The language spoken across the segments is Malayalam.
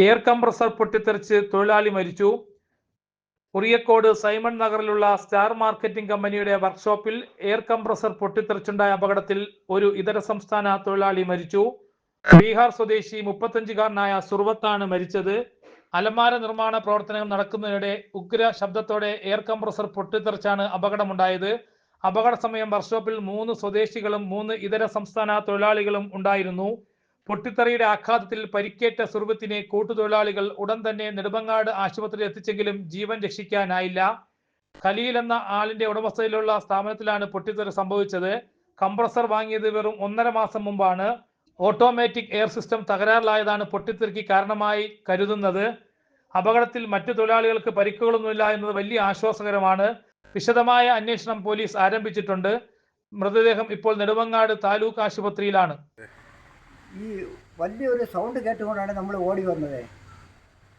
എയർ കംപ്രസർ പൊട്ടിത്തെറിച്ച് തൊഴിലാളി മരിച്ചു. കുറിയക്കോട് സൈമൺ നഗറിലുള്ള സ്റ്റാർ മാർക്കറ്റിംഗ് കമ്പനിയുടെ വർക്ക്ഷോപ്പിൽ എയർ കംപ്രസർ പൊട്ടിത്തെറിച്ചുണ്ടായ അപകടത്തിൽ ഒരു ഇതര സംസ്ഥാന തൊഴിലാളി മരിച്ചു. ബീഹാർ സ്വദേശി 35-കാരനായ സുർവത്താണ് മരിച്ചത്. അലമാര നിർമ്മാണ പ്രവർത്തനങ്ങൾ നടക്കുന്നതിനിടെ ഉഗ്ര ശബ്ദത്തോടെ എയർ കംപ്രസർ പൊട്ടിത്തെറിച്ചാണ് അപകടമുണ്ടായത്. അപകട സമയം വർക്ക്ഷോപ്പിൽ 3 സ്വദേശികളും 3 ഇതര സംസ്ഥാന തൊഴിലാളികളും ഉണ്ടായിരുന്നു. പൊട്ടിത്തെറിയുടെ ആഘാതത്തിൽ പരിക്കേറ്റ സുർവത്തിനെ കൂട്ടുതൊഴിലാളികൾ ഉടൻ തന്നെ നെടുമങ്ങാട് ആശുപത്രിയിൽ എത്തിച്ചെങ്കിലും ജീവൻ രക്ഷിക്കാനായില്ല. ഖലീൽ എന്ന ആളിന്റെ ഉടമസ്ഥതയിലുള്ള സ്ഥാപനത്തിലാണ് പൊട്ടിത്തെറി സംഭവിച്ചത്. കംപ്രസർ വാങ്ങിയത് വെറും 1.5 മാസം മുമ്പാണ്. ഓട്ടോമാറ്റിക് എയർ സിസ്റ്റം തകരാറിലായതാണ് പൊട്ടിത്തെറിക്ക് കാരണമായി കരുതുന്നത്. അപകടത്തിൽ മറ്റു തൊഴിലാളികൾക്ക് പരിക്കുകളൊന്നുമില്ല എന്നത് വലിയ ആശ്വാസകരമാണ്. വിശദമായ അന്വേഷണം പോലീസ് ആരംഭിച്ചിട്ടുണ്ട്. മൃതദേഹം ഇപ്പോൾ നെടുമങ്ങാട് താലൂക്ക് ആശുപത്രിയിലാണ്. ഈ വലിയൊരു സൗണ്ട് കേട്ടുകൊണ്ടാണ് നമ്മൾ ഓടി വന്നത്.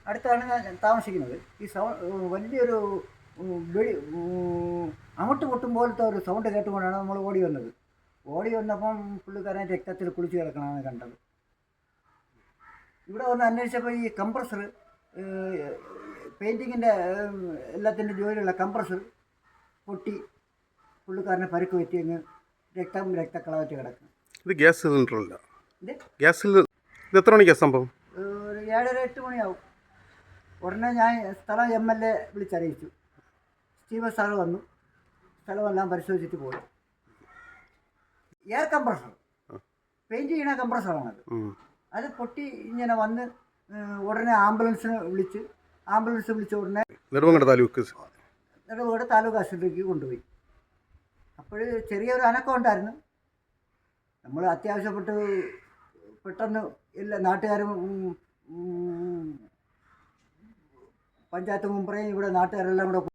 അടുത്താണ് ഞാൻ താമസിക്കുന്നത്. ഈ വലിയൊരു അങ്ങോട്ട് പൊട്ടും പോലത്തെ ഒരു സൗണ്ട് കേട്ടുകൊണ്ടാണ് നമ്മൾ ഓടി വന്നത്. ഓടി വന്നപ്പം പുള്ളിക്കാരൻ രക്തത്തിൽ കുളിച്ച് കിടക്കണമെന്ന് കണ്ടത്. ഇവിടെ വന്ന് അന്വേഷിച്ചപ്പോൾ ഈ കംപ്രസർ, പെയിൻറ്റിങ്ങിൻ്റെ എല്ലാത്തിൻ്റെ ജോലിയുള്ള കംപ്രസർ പൊട്ടി പുള്ളിക്കാരനെ പരുക്ക് പറ്റി അങ്ങ് രക്തക്കളവറ്റ് കിടക്കും. ഇത് ഗ്യാസ് സിലിണ്ടറല്ല. Gas cylinder. ഇത് എത്ര മണിക്കാണ് സംഭവം? ഒരു 7-8 മണിയാവും. ഉടനെ ഞാൻ സ്ഥലം MLA വിളിച്ചറിയിച്ചു. സ്റ്റീവൻ സാറ് വന്നു, സ്ഥലമെല്ലാം പരിശോധിച്ചിട്ട് പോയി. എയർ കംപ്രസർ, പെയിൻറ്റ് ചെയ്യണ കംപ്രസറാണത്. അത് പൊട്ടി ഇങ്ങനെ വന്ന് ഉടനെ ആംബുലൻസ് വിളിച്ച ഉടനെ നെടുമങ്ങാട് താലൂക്ക് ആശുപത്രിക്ക് കൊണ്ടുപോയി. അപ്പോൾ ചെറിയൊരു അനക്കം ഉണ്ടായിരുന്നു. നമ്മൾ അത്യാവശ്യപ്പെട്ട് പെട്ടെന്ന് എല്ലാ നാട്ടുകാരും പഞ്ചായത്ത് മെമ്പറേയും ഇവിടെ നാട്ടുകാരെല്ലാം കൂടെ